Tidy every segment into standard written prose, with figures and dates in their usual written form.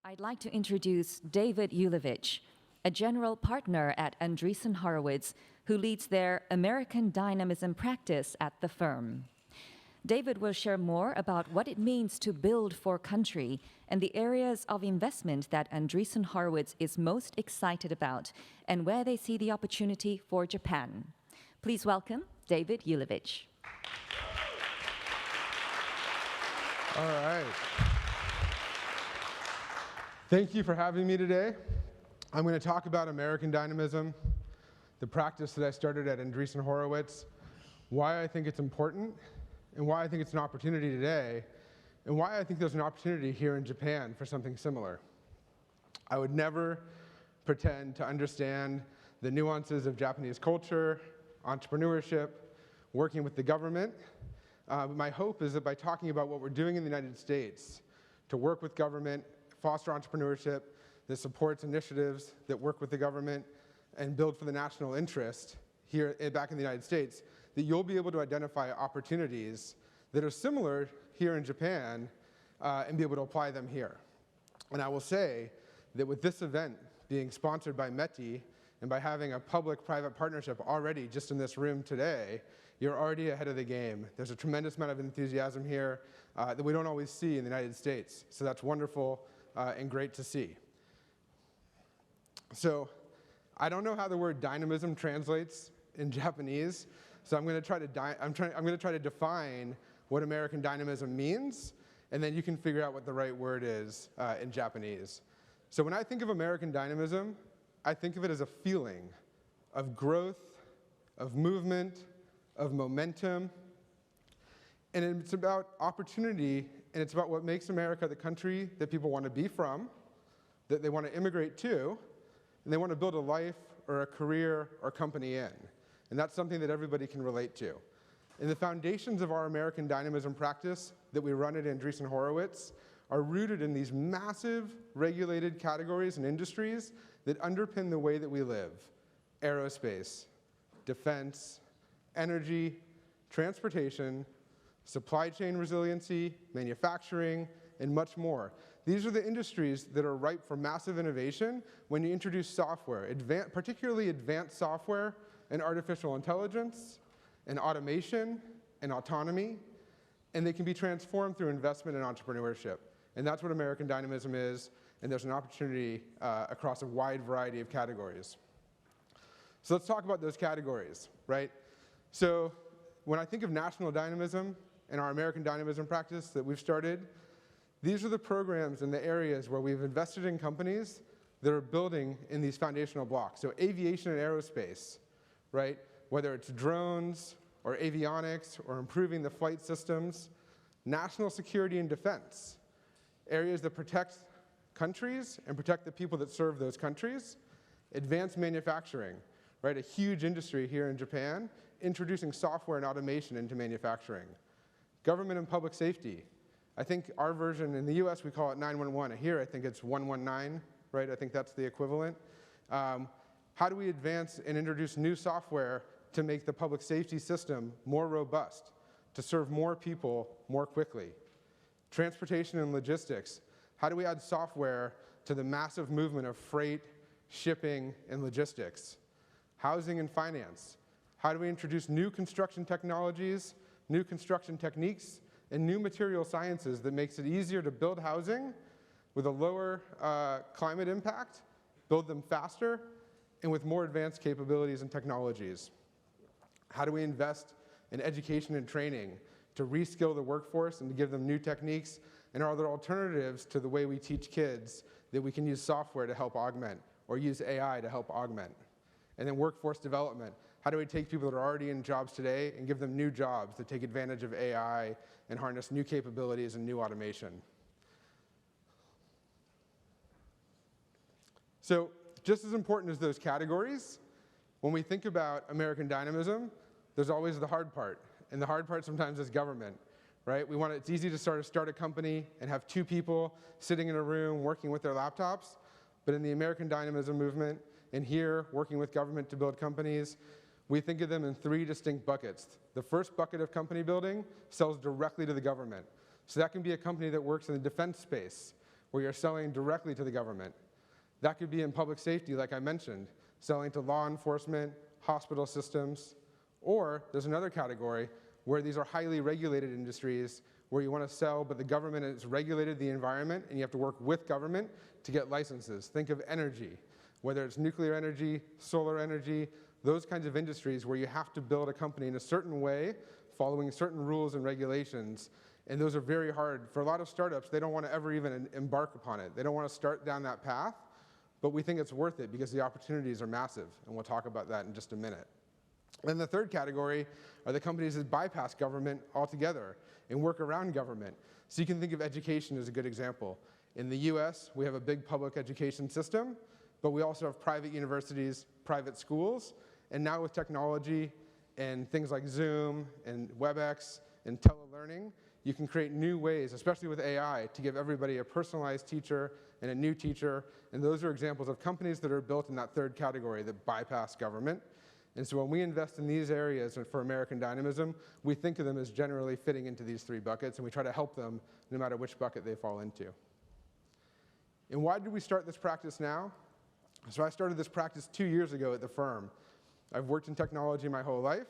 I'd like to introduce David Ulevitch, a general partner at Andreessen Horowitz, who leads their American Dynamism practice at the firm. David will share more about what it means to build for country and the areas of investment that Andreessen Horowitz is most excited about and where they see the opportunity for Japan. Please welcome David Ulevitch. All right. Thank you for having me today. I'm going to talk about American Dynamism, the practice that I started at Andreessen Horowitz, why I think it's important, and why I think it's an opportunity today, and why I think there's an opportunity here in Japan for something similar. I would never pretend to understand the nuances of Japanese culture, entrepreneurship, working with the government. But my hope is that by talking about what we're doing in the United States to work with government, foster entrepreneurship that supports initiatives that work with the government and build for the national interest here back in the United States, that you'll be able to identify opportunities that are similar here in Japan and be able to apply them here. And I will say that with this event being sponsored by METI and by having a public-private partnership already just in this room today, you're already ahead of the game. There's a tremendous amount of enthusiasm here that we don't always see in the United States. So that's wonderful and great to see. So I don't know how the word dynamism translates in Japanese, so I'm going to try to define what American dynamism means, and then you can figure out what the right word is in Japanese. So when I think of American dynamism, I think of it as a feeling of growth, of movement, of momentum, and it's about opportunity, and it's about what makes America the country that people want to be from, that they want to immigrate to, and they want to build a life or a career or company in. And that's something that everybody can relate to. And the foundations of our American dynamism practice that we run at Andreessen Horowitz are rooted in these massive regulated categories and industries that underpin the way that we live: aerospace, defense, energy, transportation, supply chain resiliency, manufacturing, and much more. These are the industries that are ripe for massive innovation when you introduce software, particularly advanced software and artificial intelligence and automation and autonomy, and they can be transformed through investment and entrepreneurship. And that's what American Dynamism is, and there's an opportunity across a wide variety of categories. So let's talk about those categories, right? So when I think of national dynamism and our American dynamism practice that we've started, these are the programs and the areas where we've invested in companies that are building in these foundational blocks. So aviation and aerospace, right? Whether it's drones or avionics or improving the flight systems, national security and defense, areas that protect countries and protect the people that serve those countries, advanced manufacturing, right? A huge industry here in Japan, introducing software and automation into manufacturing. Government and public safety. I think our version in the US, we call it 911. Here, I think it's 119, right? I think that's the equivalent. How do we advance and introduce new software to make the public safety system more robust, to serve more people more quickly? Transportation and logistics. How do we add software to the massive movement of freight, shipping, and logistics? Housing and finance. How do we introduce new construction technologies, new construction techniques, and new material sciences that makes it easier to build housing with a lower climate impact, build them faster, and with more advanced capabilities and technologies? How do we invest in education and training to reskill the workforce and to give them new techniques? And are there alternatives to the way we teach kids that we can use software to help augment or use AI to help augment? And then workforce development. How do we take people that are already in jobs today and give them new jobs that take advantage of AI and harness new capabilities and new automation? So just as important as those categories, when we think about American dynamism, there's always the hard part. And the hard part sometimes is government, right? It's easy to start a company and have two people sitting in a room working with their laptops. But in the American dynamism movement, and here working with government to build companies, we think of them in three distinct buckets. The first bucket of company building sells directly to the government. So that can be a company that works in the defense space, where you're selling directly to the government. That could be in public safety, like I mentioned, selling to law enforcement, hospital systems, or there's another category where these are highly regulated industries where you want to sell, but the government has regulated the environment and you have to work with government to get licenses. Think of energy, whether it's nuclear energy, solar energy, those kinds of industries where you have to build a company in a certain way, following certain rules and regulations. And those are very hard. For a lot of startups, they don't want to ever even embark upon it. They don't want to start down that path, but we think it's worth it because the opportunities are massive, and we'll talk about that in just a minute. And the third category are the companies that bypass government altogether and work around government. So you can think of education as a good example. In the US, we have a big public education system, but we also have private universities, private schools, and now with technology and things like Zoom and WebEx and telelearning, you can create new ways, especially with AI, to give everybody a personalized teacher and a new teacher. And those are examples of companies that are built in that third category that bypass government. And so when we invest in these areas for American Dynamism, we think of them as generally fitting into these three buckets, and we try to help them no matter which bucket they fall into. And why did we start this practice now? So I started this practice 2 years ago at the firm. I've worked in technology my whole life,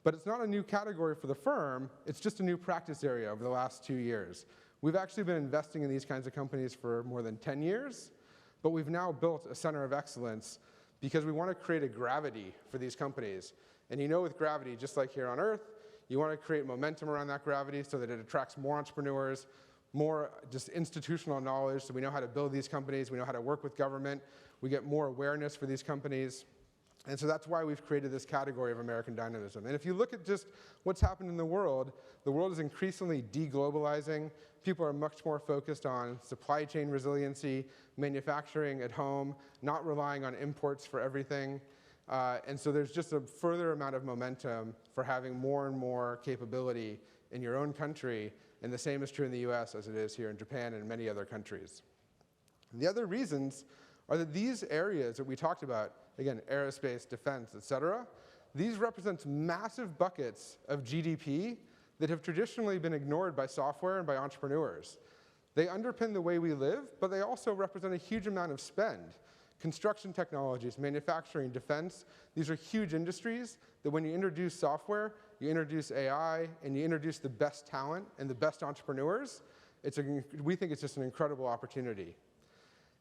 but it's not a new category for the firm, it's just a new practice area over the last 2 years. We've actually been investing in these kinds of companies for more than 10 years, but we've now built a center of excellence because we want to create a gravity for these companies. And you know with gravity, just like here on Earth, you want to create momentum around that gravity so that it attracts more entrepreneurs, more just institutional knowledge, so we know how to build these companies, we know how to work with government, we get more awareness for these companies. And so that's why we've created this category of American Dynamism. And if you look at just what's happened in the world is increasingly deglobalizing. People are much more focused on supply chain resiliency, manufacturing at home, not relying on imports for everything. And so there's just a further amount of momentum for having more and more capability in your own country. And the same is true in the US as it is here in Japan and many other countries. And the other reasons are that these areas that we talked about, again, aerospace, defense, et cetera, these represent massive buckets of GDP that have traditionally been ignored by software and by entrepreneurs. They underpin the way we live, but they also represent a huge amount of spend. Construction technologies, manufacturing, defense, these are huge industries that when you introduce software, you introduce AI, and you introduce the best talent and the best entrepreneurs, we think it's just an incredible opportunity.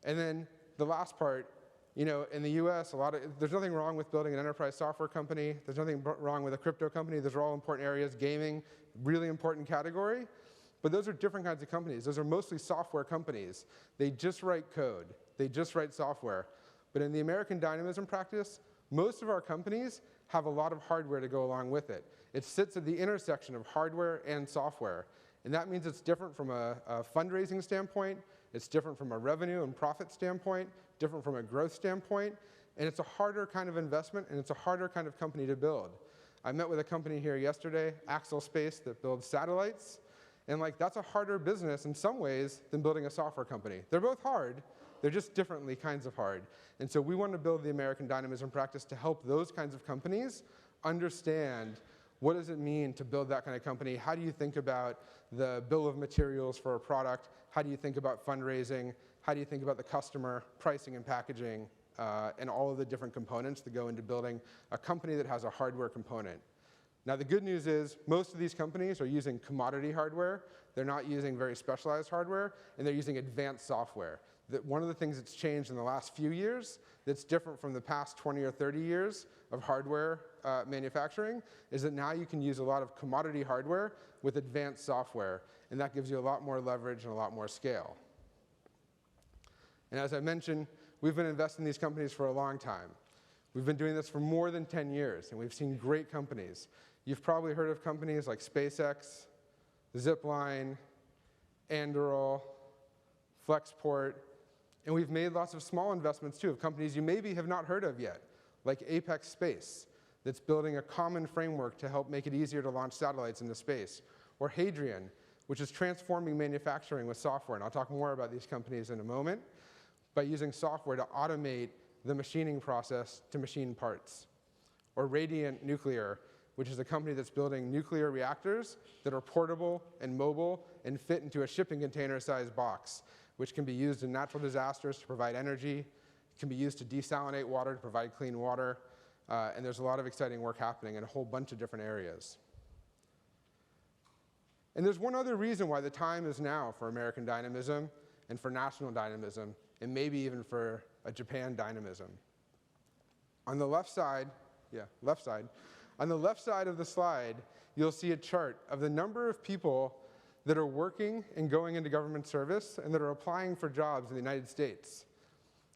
And then the last part, in the US, there's nothing wrong with building an enterprise software company. There's nothing wrong with a crypto company. Those are all important areas. Gaming, really important category. But those are different kinds of companies. Those are mostly software companies. They just write code. They just write software. But in the American Dynamism practice, most of our companies have a lot of hardware to go along with it. It sits at the intersection of hardware and software. And that means it's different from a fundraising standpoint. It's different from a revenue and profit standpoint, different from a growth standpoint, and it's a harder kind of investment, and it's a harder kind of company to build. I met with a company here yesterday, Axel Space, that builds satellites, and that's a harder business in some ways than building a software company. They're both hard, they're just differently kinds of hard. And so we want to build the American Dynamism practice to help those kinds of companies understand what does it mean to build that kind of company? How do you think about the bill of materials for a product? How do you think about fundraising? How do you think about the customer, pricing and packaging, and all of the different components that go into building a company that has a hardware component? Now the good news is most of these companies are using commodity hardware. They're not using very specialized hardware, and they're using advanced software. One of the things that's changed in the last few years that's different from the past 20 or 30 years of hardware manufacturing is that now you can use a lot of commodity hardware with advanced software, and that gives you a lot more leverage and a lot more scale. And as I mentioned, we've been investing in these companies for a long time. We've been doing this for more than 10 years, and we've seen great companies. You've probably heard of companies like SpaceX, Zipline, Anduril, Flexport, and we've made lots of small investments too of companies you maybe have not heard of yet, like Apex Space, that's building a common framework to help make it easier to launch satellites into space, or Hadrian, which is transforming manufacturing with software, and I'll talk more about these companies in a moment, by using software to automate the machining process to machine parts. Or Radiant Nuclear, which is a company that's building nuclear reactors that are portable and mobile and fit into a shipping container-sized box. which can be used in natural disasters to provide energy. It can be used to desalinate water to provide clean water. And there's a lot of exciting work happening in a whole bunch of different areas. And there's one other reason why the time is now for American dynamism and for national dynamism, and maybe even for a Japan dynamism. On the left side, on the left side of the slide, you'll see a chart of the number of people that are working and going into government service and that are applying for jobs in the United States.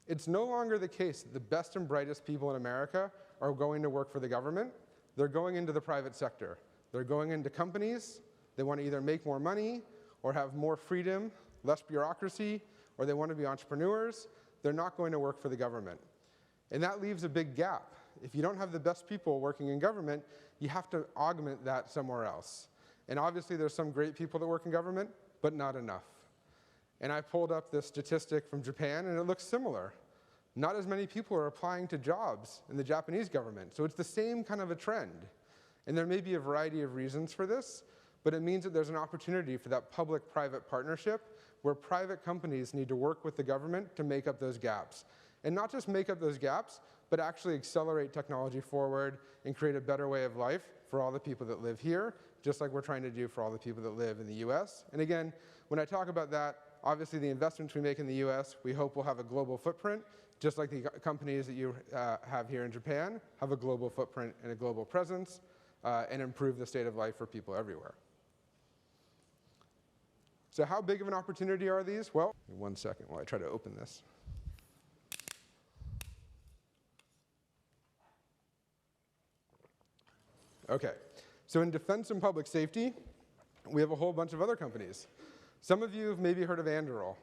It's no longer the case that the best and brightest people in America are going to work for the government. They're going into the private sector. They're going into companies. They want to either make more money or have more freedom, less bureaucracy, or they want to be entrepreneurs. They're not going to work for the government. And that leaves a big gap. If you don't have the best people working in government, you have to augment that somewhere else. And obviously there's some great people that work in government, but not enough. And I pulled up this statistic from Japan, and it looks similar. Not as many people are applying to jobs in the Japanese government. So it's the same kind of a trend. And there may be a variety of reasons for this, but it means that there's an opportunity for that public-private partnership where private companies need to work with the government to make up those gaps. And not just make up those gaps, but actually accelerate technology forward and create a better way of life for all the people that live here, just like we're trying to do for all the people that live in the US. And again, when I talk about that, obviously the investments we make in the US, we hope will have a global footprint, just like the companies that you have here in Japan have a global footprint and a global presence, and improve the state of life for people everywhere. So how big of an opportunity are these? Well, 1 second while I try to open this. Okay, so in defense and public safety, we have a whole bunch of other companies. Some of you have maybe heard of Anduril.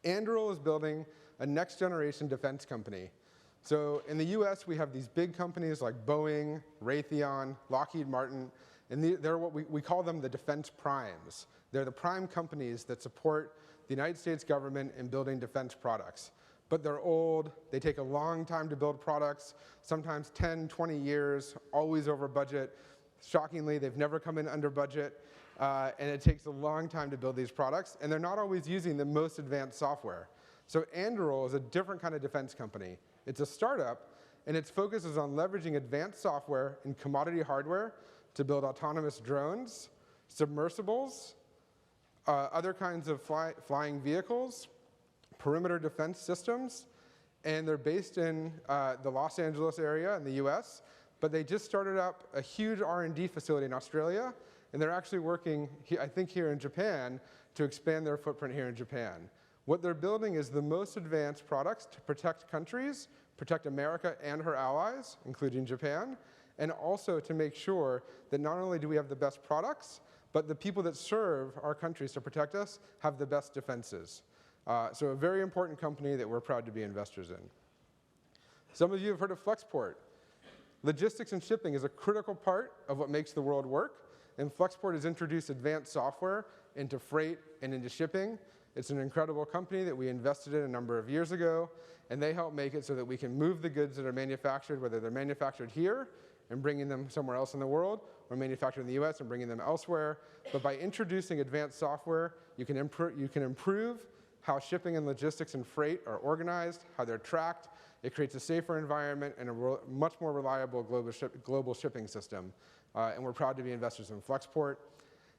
Anduril is building a next generation defense company. So in the US, we have these big companies like Boeing, Raytheon, Lockheed Martin, and they're what we call them the defense primes. They're the prime companies that support the United States government in building defense products. But they're old, they take a long time to build products, sometimes 10, 20 years, always over budget. Shockingly, they've never come in under budget, and it takes a long time to build these products, and they're not always using the most advanced software. So Anduril is a different kind of defense company. It's a startup, and its focus is on leveraging advanced software and commodity hardware to build autonomous drones, submersibles, other kinds of flying vehicles, perimeter defense systems, and they're based in the Los Angeles area in the US, but they just started up a huge R&D facility in Australia, and they're actually working, I think, here in Japan to expand their footprint here in Japan. What they're building is the most advanced products to protect countries, protect America and her allies, including Japan, and also to make sure that not only do we have the best products, but the people that serve our countries to protect us have the best defenses. So a very important company that we're proud to be investors in. Some of you have heard of Flexport. Logistics and shipping is a critical part of what makes the world work, and Flexport has introduced advanced software into freight and into shipping. It's an incredible company that we invested in a number of years ago, and they help make it so that we can move the goods that are manufactured, whether they're manufactured here and bringing them somewhere else in the world, or manufactured in the US and bringing them elsewhere. But by introducing advanced software, you can improve how shipping and logistics and freight are organized, how they're tracked. It creates a safer environment and a much more reliable global shipping system. And we're proud to be investors in Flexport.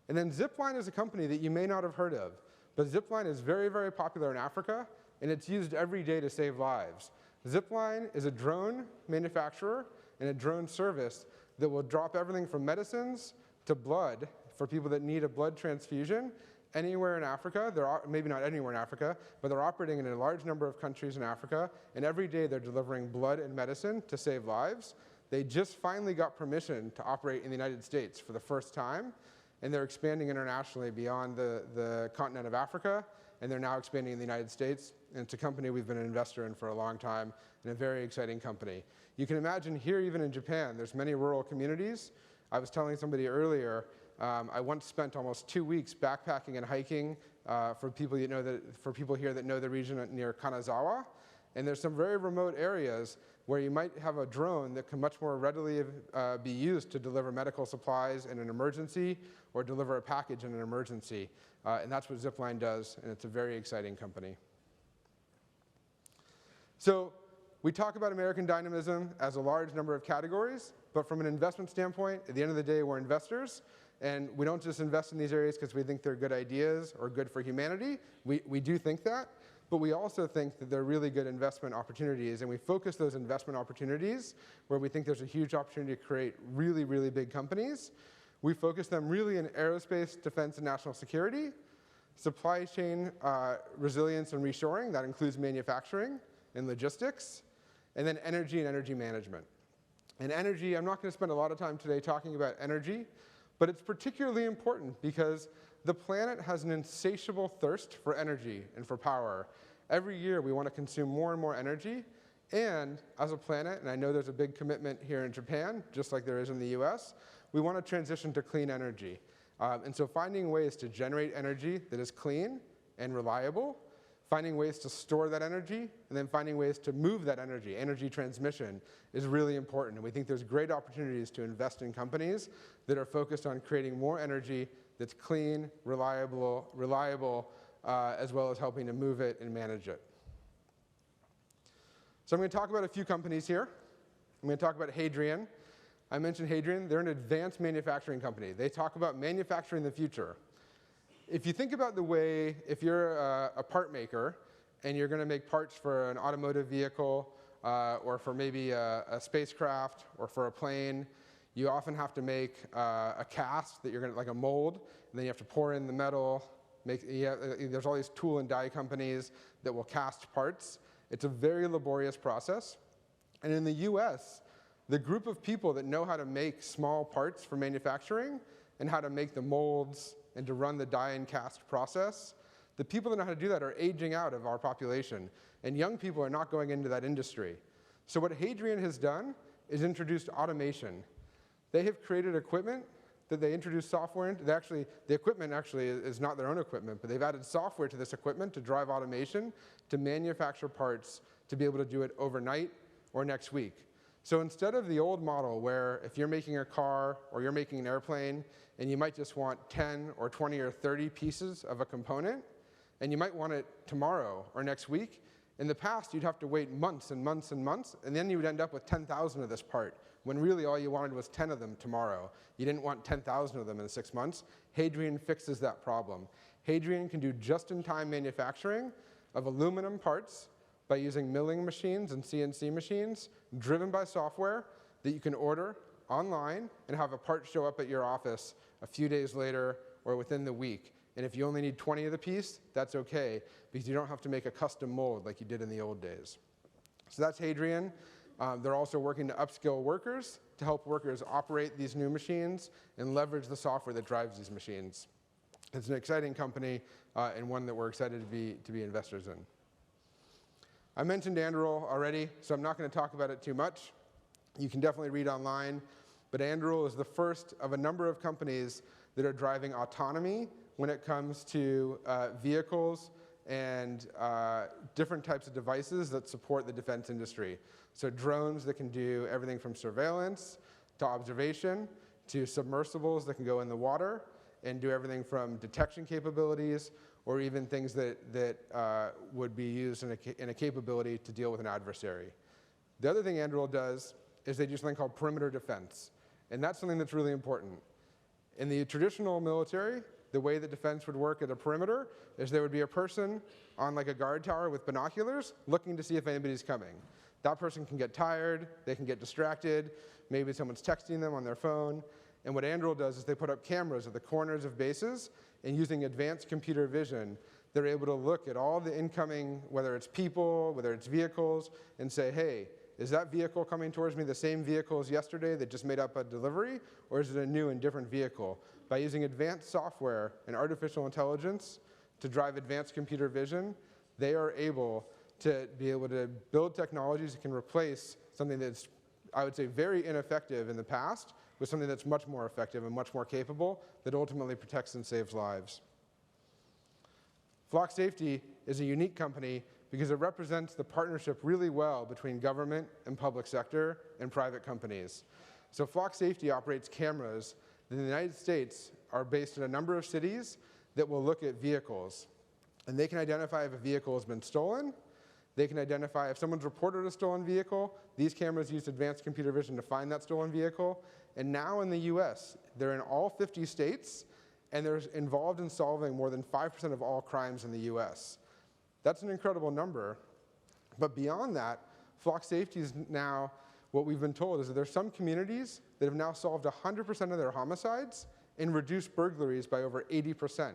And then Zipline is a company that you may not have heard of, but Zipline is very, very popular in Africa, and it's used every day to save lives. Zipline is a drone manufacturer and a drone service that will drop everything from medicines to blood for people that need a blood transfusion anywhere in Africa. Maybe not anywhere in Africa, but they're operating in a large number of countries in Africa, and every day they're delivering blood and medicine to save lives. They just finally got permission to operate in the United States for the first time, and they're expanding internationally beyond the continent of Africa, and they're now expanding in the United States. And it's a company we've been an investor in for a long time, and a very exciting company. You can imagine here, even in Japan, there's many rural communities. I was telling somebody earlier, I once spent almost 2 weeks backpacking and hiking for people here that know the region near Kanazawa. And there's some very remote areas where you might have a drone that can much more readily be used to deliver medical supplies in an emergency or deliver a package in an emergency. And that's what Zipline does, and it's a very exciting company. So we talk about American Dynamism as a large number of categories, but from an investment standpoint, at the end of the day, we're investors. And we don't just invest in these areas because we think they're good ideas or good for humanity. We do think that. But we also think that they're really good investment opportunities, and we focus those investment opportunities where we think there's a huge opportunity to create really, really big companies. We focus them really in aerospace, defense, and national security, supply chain resilience and reshoring, that includes manufacturing and logistics, and then energy and energy management. And energy, I'm not going to spend a lot of time today talking about energy, but it's particularly important because the planet has an insatiable thirst for energy and for power. Every year we want to consume more and more energy, and as a planet, and I know there's a big commitment here in Japan, just like there is in the US, we want to transition to clean energy. And so finding ways to generate energy that is clean and reliable, finding ways to store that energy, and then finding ways to move that energy transmission, is really important. And we think there's great opportunities to invest in companies that are focused on creating more energy that's clean, reliable, as well as helping to move it and manage it. So I'm going to talk about a few companies here. I'm going to talk about Hadrian. I mentioned Hadrian. They're an advanced manufacturing company. They talk about manufacturing the future. If you think about the way, if you're a part maker and you're going to make parts for an automotive vehicle or for maybe a spacecraft or for a plane, you often have to make a cast that you're going to, like a mold, and then you have to pour in the metal. There's all these tool and die companies that will cast parts. It's a very laborious process. And in the US, the group of people that know how to make small parts for manufacturing and how to make the molds and to run the die and cast process, the people that know how to do that are aging out of our population. And young people are not going into that industry. So what Hadrian has done is introduced automation. They have created equipment that they introduced software into. The equipment actually is not their own equipment, but they've added software to this equipment to drive automation, to manufacture parts, to be able to do it overnight or next week. So instead of the old model where if you're making a car or you're making an airplane and you might just want 10 or 20 or 30 pieces of a component, and you might want it tomorrow or next week, in the past you'd have to wait months and months and months, and then you would end up with 10,000 of this part, when really all you wanted was 10 of them tomorrow. You didn't want 10,000 of them in 6 months. Hadrian fixes that problem. Hadrian can do just-in-time manufacturing of aluminum parts by using milling machines and CNC machines driven by software that you can order online and have a part show up at your office a few days later or within the week. And if you only need 20 of the piece, that's okay, because you don't have to make a custom mold like you did in the old days. So that's Hadrian. They're also working to upskill workers, to help workers operate these new machines and leverage the software that drives these machines. It's an exciting company and one that we're excited to be investors in. I mentioned Anduril already, so I'm not going to talk about it too much. You can definitely read online, but Anduril is the first of a number of companies that are driving autonomy when it comes to vehicles and different types of devices that support the defense industry. So drones that can do everything from surveillance to observation to submersibles that can go in the water and do everything from detection capabilities or even things that would be used in a capability to deal with an adversary. The other thing Anduril does is they do something called perimeter defense. And that's something that's really important. In the traditional military, the way that defense would work at a perimeter is there would be a person on like a guard tower with binoculars looking to see if anybody's coming. That person can get tired, they can get distracted, maybe someone's texting them on their phone. And what Anduril does is they put up cameras at the corners of bases, and using advanced computer vision, they're able to look at all the incoming, whether it's people, whether it's vehicles, and say, hey, is that vehicle coming towards me the same vehicle as yesterday that just made up a delivery, or is it a new and different vehicle? By using advanced software and artificial intelligence to drive advanced computer vision, they are able to build technologies that can replace something that's, I would say, very ineffective in the past with something that's much more effective and much more capable that ultimately protects and saves lives. Flock Safety is a unique company because it represents the partnership really well between government and public sector and private companies. So Flock Safety operates cameras that in the United States are based in a number of cities that will look at vehicles. And they can identify if a vehicle has been stolen. They can identify if someone's reported a stolen vehicle. These cameras use advanced computer vision to find that stolen vehicle. And now in the US, they're in all 50 states, and they're involved in solving more than 5% of all crimes in the US. That's an incredible number. But beyond that, Flock Safety is now, what we've been told is that there's some communities that have now solved 100% of their homicides and reduced burglaries by over 80%.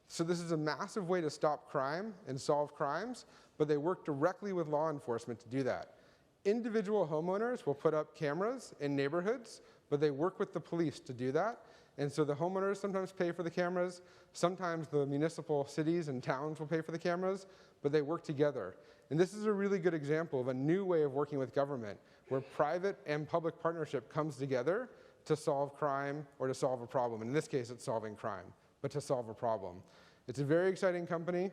So this is a massive way to stop crime and solve crimes, but they work directly with law enforcement to do that. Individual homeowners will put up cameras in neighborhoods, but they work with the police to do that. And so the homeowners sometimes pay for the cameras, sometimes the municipal cities and towns will pay for the cameras, but they work together. And this is a really good example of a new way of working with government, where private and public partnership comes together to solve crime or to solve a problem. And in this case, it's solving crime, but to solve a problem. It's a very exciting company.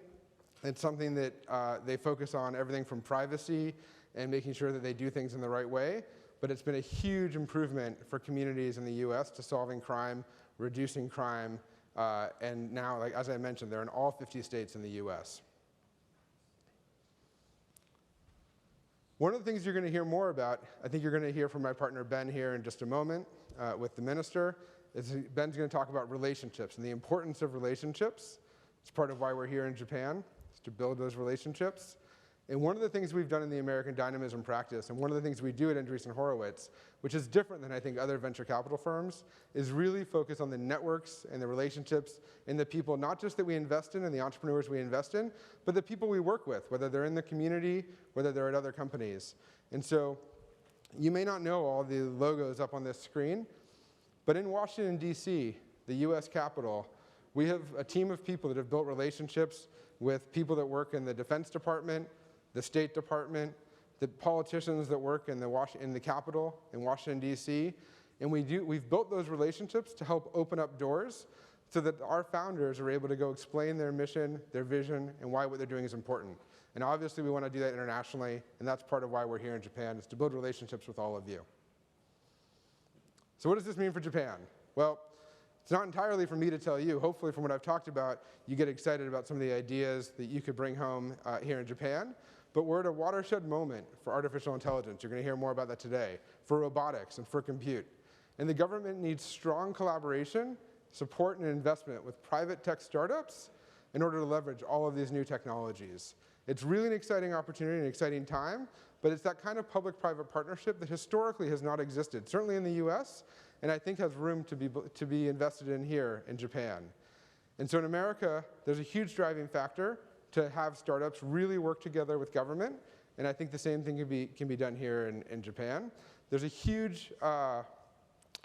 It's something that they focus on everything from privacy and making sure that they do things in the right way. But it's been a huge improvement for communities in the US to solving crime, reducing crime, and now, like, as I mentioned, they're in all 50 states in the US. One of the things you're going to hear more about, I think you're going to hear from my partner Ben here in just a moment with the minister, is Ben's going to talk about relationships and the importance of relationships. It's part of why we're here in Japan, is to build those relationships. And one of the things we've done in the American Dynamism practice, and one of the things we do at Andreessen Horowitz, which is different than I think other venture capital firms, is really focus on the networks and the relationships and the people, not just that we invest in and the entrepreneurs we invest in, but the people we work with, whether they're in the community, whether they're at other companies. And so you may not know all the logos up on this screen, but in Washington, D.C., the US Capitol, we have a team of people that have built relationships with people that work in the Defense Department, the State Department, the politicians that work in the Capitol in Washington, D.C. And we've built those relationships to help open up doors so that our founders are able to go explain their mission, their vision, and why what they're doing is important. And obviously we want to do that internationally, and that's part of why we're here in Japan, is to build relationships with all of you. So what does this mean for Japan? Well, it's not entirely for me to tell you. Hopefully from what I've talked about, you get excited about some of the ideas that you could bring home here in Japan. But we're at a watershed moment for artificial intelligence. You're going to hear more about that today, for robotics and for compute. And the government needs strong collaboration, support, and investment with private tech startups in order to leverage all of these new technologies. It's really an exciting opportunity, an exciting time, but it's that kind of public-private partnership that historically has not existed, certainly in the US, and I think has room to be invested in here in Japan. And so in America, there's a huge driving factor to have startups really work together with government, and I think the same thing can be done here in Japan. There's a huge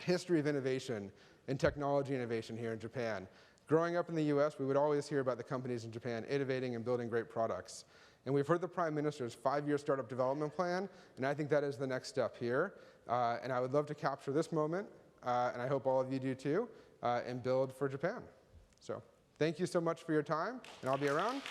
history of innovation and technology innovation here in Japan. Growing up in the US, we would always hear about the companies in Japan innovating and building great products. And we've heard the Prime Minister's 5-year startup development plan, and I think that is the next step here. And I would love to capture this moment, and I hope all of you do too, and build for Japan. So thank you so much for your time, and I'll be around.